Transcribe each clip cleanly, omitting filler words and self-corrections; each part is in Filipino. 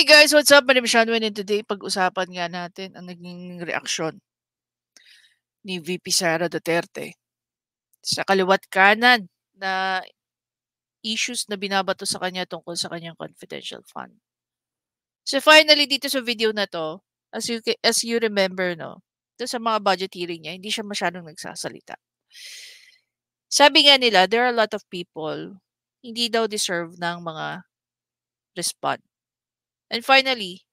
Hi guys, what's up? My name is Shanwen and today pag-usapan nga natin ang naging reaksyon ni VP Sara Duterte sa kaliwat kanan na issues na binabato sa kanya tungkol sa kanyang confidential fund. So finally dito sa video na to, as you remember no, ito sa mga budget hearing niya, hindi siya masyadong nagsasalita. Sabi nga nila, there are a lot of people hindi daw deserve ng mga respond. And finally,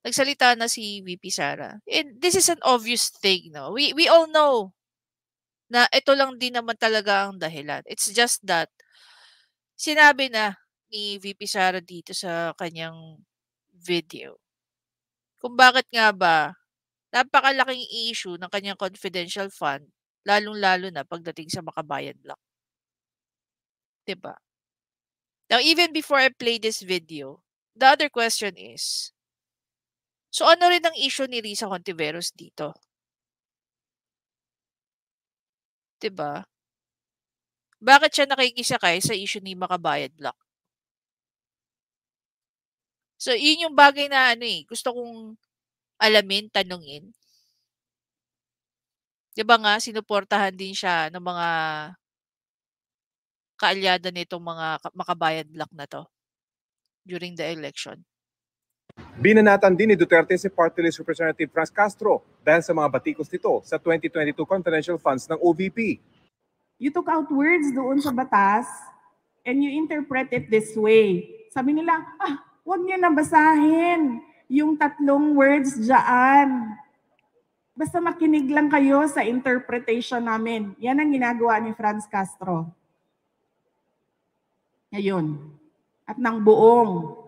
nagsalita na si VP Sara. And this is an obvious thing, no? We all know na ito lang din naman talaga ang dahilan. It's just that sinabi na ni VP Sara dito sa kanyang video kung bakit nga ba napakalaking issue ng kanyang confidential fund, lalong-lalo na pagdating sa Makabayan Block. Diba? Now, even before I play this video, the other question is, so ano rin ang issue ni Risa Hontiveros dito? Diba? Bakit siya nakikisakay sa issue ni Makabayan Block? So, yun yung bagay na gusto kong alamin, tanungin. Diba nga, sinuportahan din siya ng mga kaalyada nitong mga Makabayan Block na to during the election. Binanatan din ni Duterte si Party List Representative Franz Castro dahil sa mga batikos nito sa 2022 confidential funds ng OVP. You took out words doon sa batas and you interpret it this way. Sabi nila, huwag niyo na basahin yung 3 words dyan. Basta makinig lang kayo sa interpretation namin. Yan ang ginagawa ni Franz Castro. Ngayon. At ng buong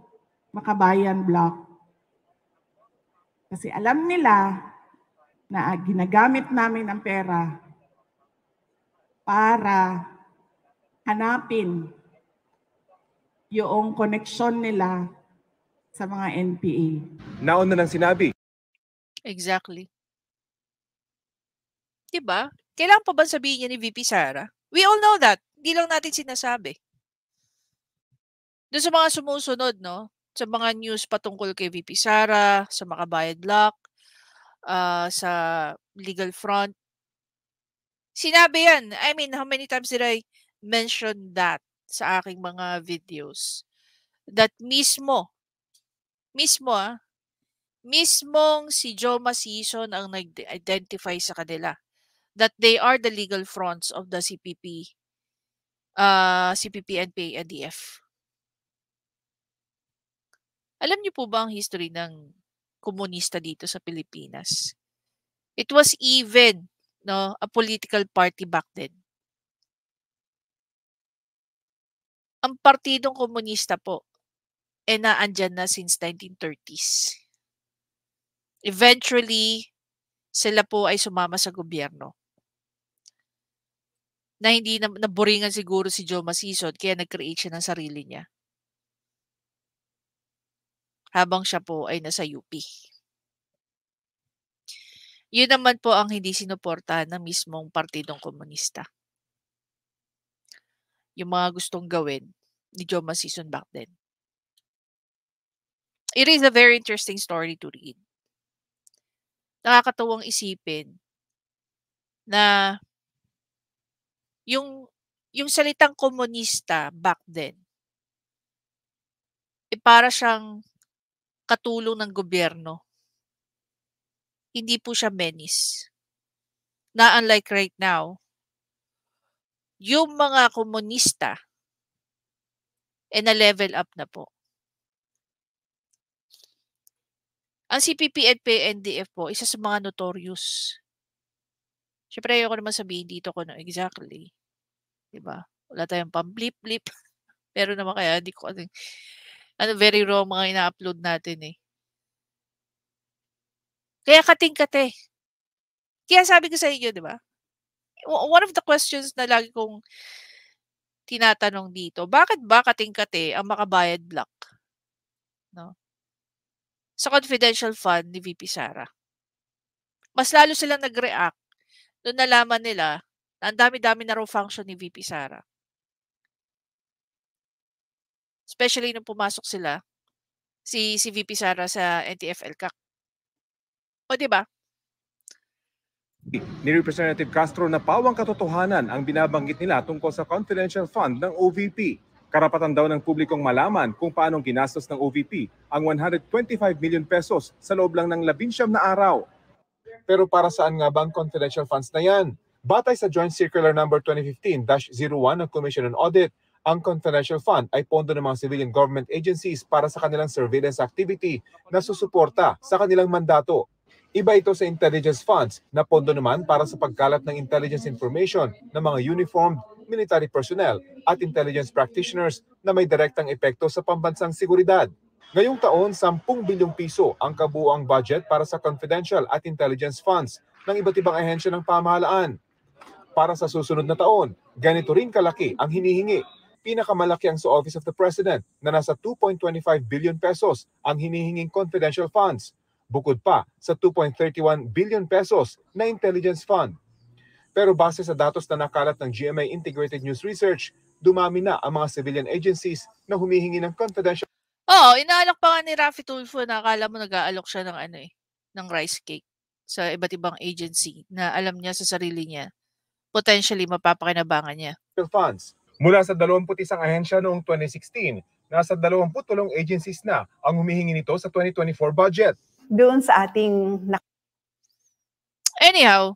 Makabayan Block. Kasi alam nila na ginagamit namin ang pera para hanapin yung koneksyon nila sa mga NPA. Nauna nang sinabi. Exactly. Diba? Kailangan pa ba sabihin niya ni VP Sara? We all know that. Hindi lang natin sinasabi. Doon sa mga sumusunod, no? Sa mga news patungkol kay VP Sara, sa Makabayan Block, sa legal front. Sinabi yan. I mean, how many times did I mention that sa aking mga videos? That mismong si Joma Sison ang nag-identify sa kanila that they are the legal fronts of the CPP, NPA, NDF. Alam niyo po ba ang history ng komunista dito sa Pilipinas? It was even a political party back then. Ang Partidong Komunista po naandyan na since 1930s. Eventually, sila po ay sumama sa gobyerno. Na hindi naboringan siguro si Joma Sison kaya nag-create siya ng sarili niya. Habang siya po ay nasa UP. Yun naman po ang hindi sinuportahan ng mismong Partidong Komunista. Yung mga gustong gawin ni Joma Sison back then. It is a very interesting story to read. Nakakatuwang isipin na yung salitang komunista back then, para siyang katulong ng gobyerno. Hindi po siya menace. Na unlike right now, yung mga komunista na-level up na po. Ang CPP, NPA, NDF po, isa sa mga notorious. Siyempre, ayoko naman sabihin dito ko exactly. Diba? Wala tayong pang-blip-blip. Pero naman kaya, hindi ko very raw mga ina-upload natin eh. Kaya kating-kate. Kaya sabi ko sa inyo, di ba? One of the questions na lagi kong tinatanong dito, bakit ba kating-kate ang Makabayan Block? No? Sa confidential fund ni VP Sara. Mas lalo silang nag-react doon nalaman nila na ang dami-dami na raw function ni VP Sara. Especially nung pumasok sila si VP Sara sa NTF-ELCAC. O, di ba? Ni Representative Castro na pawang katotohanan ang binabanggit nila tungkol sa confidential fund ng OVP. Karapatan daw ng publikong malaman kung paanong ginastos ng OVP ang 125 million pesos sa loob lang ng 19 na araw. Pero para saan nga ba ang confidential funds na yan? Batay sa Joint Circular No. 2015-01 ng Commission on Audit, ang confidential fund ay pondo ng mga civilian government agencies para sa kanilang surveillance activity na susuporta sa kanilang mandato. Iba ito sa intelligence funds na pondo naman para sa pagkalat ng intelligence information ng mga uniformed military personnel at intelligence practitioners na may direktang epekto sa pambansang seguridad. Ngayong taon, 10 bilyong piso ang kabuuang budget para sa confidential at intelligence funds ng iba't ibang ahensya ng pamahalaan. Para sa susunod na taon, ganito rin kalaki ang hinihingi. Pinakamalaki ang sa Office of the President na nasa 2.25 billion pesos ang hinihinging confidential funds, bukod pa sa 2.31 billion pesos na intelligence fund. Pero base sa datos na nakalat ng GMA Integrated News Research, dumami na ang mga civilian agencies na humihingi ng confidential. Oo, inaalok pa nga ni Raffy Tulfo na akala mo nag-aalok siya ng ng rice cake sa iba't ibang agency na alam niya sa sarili niya, potentially mapapakinabangan niya. Funds. Mula sa 21 ahensya noong 2016, nasa 28 agencies na ang humihingi nito sa 2024 budget. Doon sa ating... Anyhow,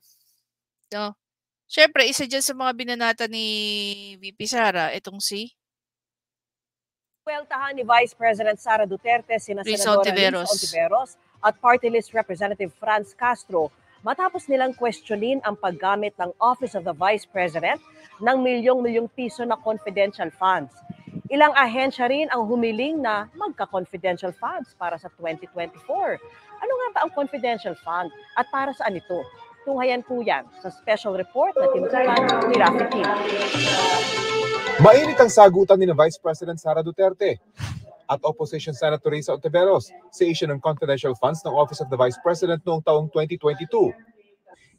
no, syempre isa dyan sa mga binanata ni VP Sara, itong si Weltahan ni Vice President Sara Duterte, sina Risa Senadora Risa Ontiveros at Party List Representative Franz Castro matapos nilang questionin ang paggamit ng Office of the Vice President ng milyong-milyong piso na confidential funds. Ilang ahensya rin ang humiling na magka-confidential funds para sa 2024. Ano nga ba ang confidential fund at para saan ito? Tunghayan po yan sa special report na tinutukan ni Raffy Kim. Mainit ang sagutan ni Vice President Sara Duterte at Opposition Senator Risa Ontiveros sa issue ng confidential funds ng Office of the Vice President noong taong 2022.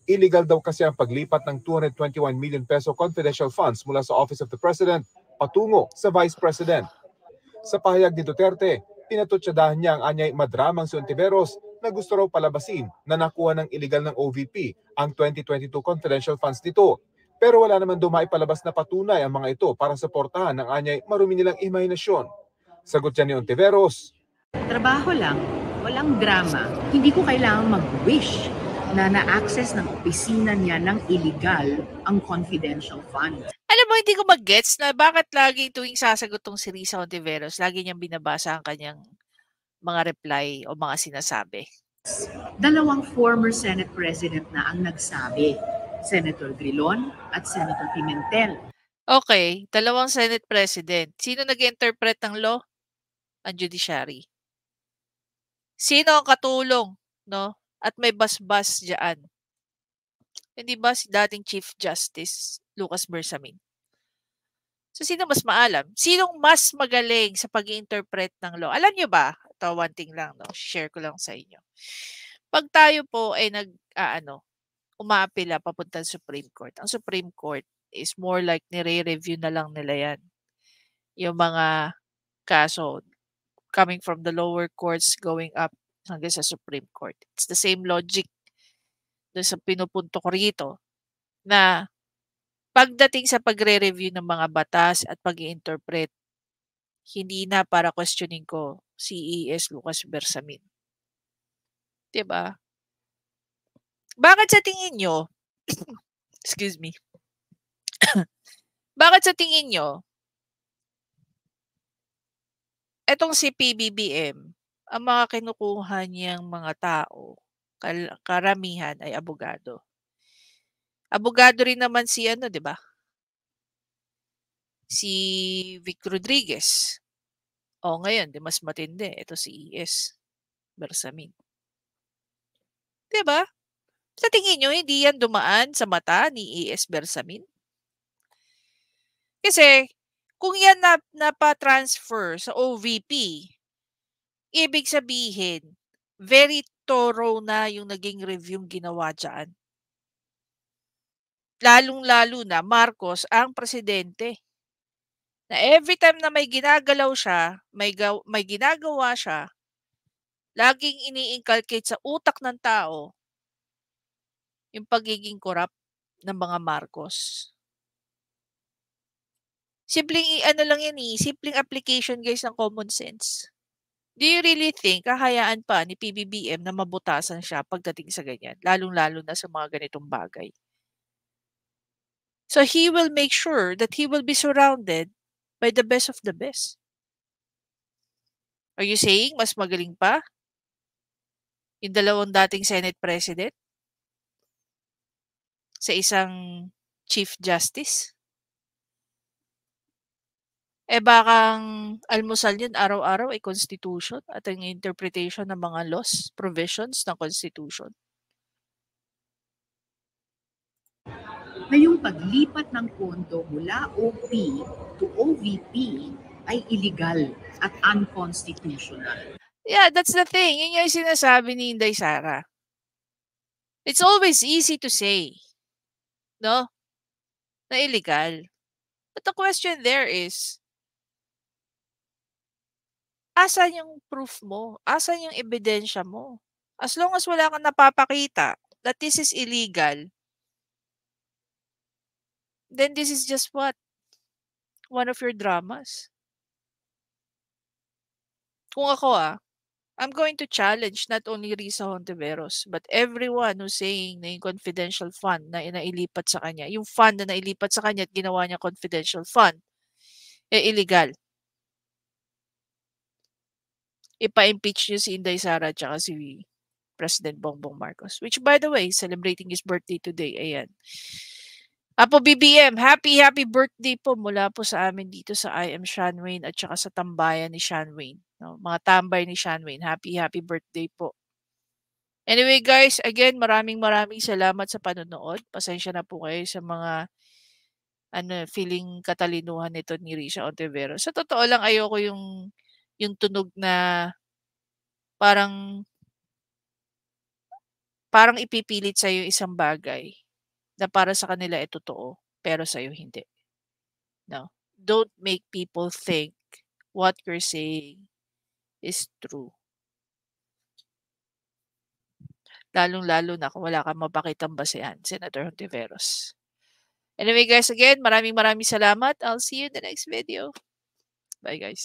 Illegal daw kasi ang paglipat ng 221 million peso confidential funds mula sa Office of the President patungo sa Vice President. Sa pahayag ni Duterte, pinatutsadahan niya ang anyay madramang si Ontiveros na gusto raw palabasin na nakuha ng illegal ng OVP ang 2022 confidential funds nito. Pero wala naman daw maipalabas na patunay ang mga ito para suportahan ng anyay marumi nilang imahinasyon. Sagot niya ni Ontiveros, trabaho lang, walang drama. Hindi ko kailangang mag-wish na na-access ng opisina niya ng illegal ang confidential fund. Alam mo, hindi ko mag-gets na bakit lagi tuwing sasagot tong si Risa Ontiveros, lagi niyang binabasa ang kanyang mga reply o mga sinasabi. Dalawang former Senate President na ang nagsabi, Senator Drilon at Senator Pimentel. Okay, dalawang Senate President. Sino nag-interpret ng law? Ang judiciary. Sino ang katulong, no? At may basbas diyan. Hindi ba si dating Chief Justice Lucas Bersamin? So, sino mas maalam? Sinong mas magaling sa pag-interpret ng law? Alam nyo ba? Ito, one thing lang, no? Share ko lang sa inyo. Pag tayo po ay umaapila papunta sa Supreme Court. Ang Supreme Court is more like nire-review na lang nila yan. Yung mga kaso coming from the lower courts going up hanggang sa Supreme Court. It's the same logic doon sa pinupunto ko rito na pagdating sa pagre-review ng mga batas at pag-i-interpret, hindi na para questioning ko si ES Lucas Bersamin. Diba? Bakit sa tingin nyo, excuse me, bakit sa tingin nyo, etong si PBBM, ang mga kinukuha niyang mga tao, karamihan ay abogado. Abogado rin naman si di ba? Si Vic Rodriguez. O ngayon, mas matindi. Ito si ES Bersamin. Diba? Sa tingin nyo, hindi yan dumaan sa mata ni ES Bersamin? Kasi, kung yan napa-transfer sa OVP, ibig sabihin, very thorough na yung naging review ginawa dyan. Lalong-lalo na Marcos ang presidente. Na every time na may ginagalaw siya, may ginagawa siya, laging ini-inculcate sa utak ng tao yung pagiging corrupt ng mga Marcos. Simpleng lang yan simpleng application guys ng common sense. Do you really think kahayaan pa ni PBBM na mabutasan siya pagdating sa ganyan, lalong-lalo na sa mga ganitong bagay? So he will make sure that he will be surrounded by the best of the best. Are you saying mas magaling pa yung dalawang dating Senate President sa isang Chief Justice? Bakang almusal yun araw-araw ay Constitution at ang interpretation ng mga laws, provisions ng Constitution. Na yung paglipat ng pondo mula OP to OVP ay illegal at unconstitutional. Yeah, that's the thing. Yun yung sinasabi ni Inday Sara. It's always easy to say, no? Na illegal. But the question there is, asan yung proof mo? Asan yung ebidensya mo? As long as wala kang napapakita that this is illegal, then this is just what? One of your dramas. Kung ako I'm going to challenge not only Risa Hontiveros, but everyone who's saying na yung confidential fund na nailipat sa kanya, yung fund na nailipat sa kanya at ginawa niya confidential fund, illegal. Ipa-impeach niyo si Inday Sara at saka si President Bongbong Marcos. Which by the way, celebrating his birthday today. Ayan. Apo BBM, happy birthday po mula po sa amin dito sa I Am Sean Wayne at saka sa tambayan ni Sean Wayne. No, mga tambay ni Sean Wayne. Happy birthday po. Anyway guys, again, maraming salamat sa panonood. Pasensya na po kayo sa mga feeling katalinuhan nito ni Risa Hontiveros. Sa totoo lang, ayoko yung tunog na parang ipipilit sa'yo isang bagay na para sa kanila ay totoo, pero sa'yo hindi. No? Don't make people think what you're saying is true. Lalong-lalo na kung wala kang mapakitang basehan, Senator Hontiveros. Anyway guys, again, maraming salamat. I'll see you in the next video. Bye guys.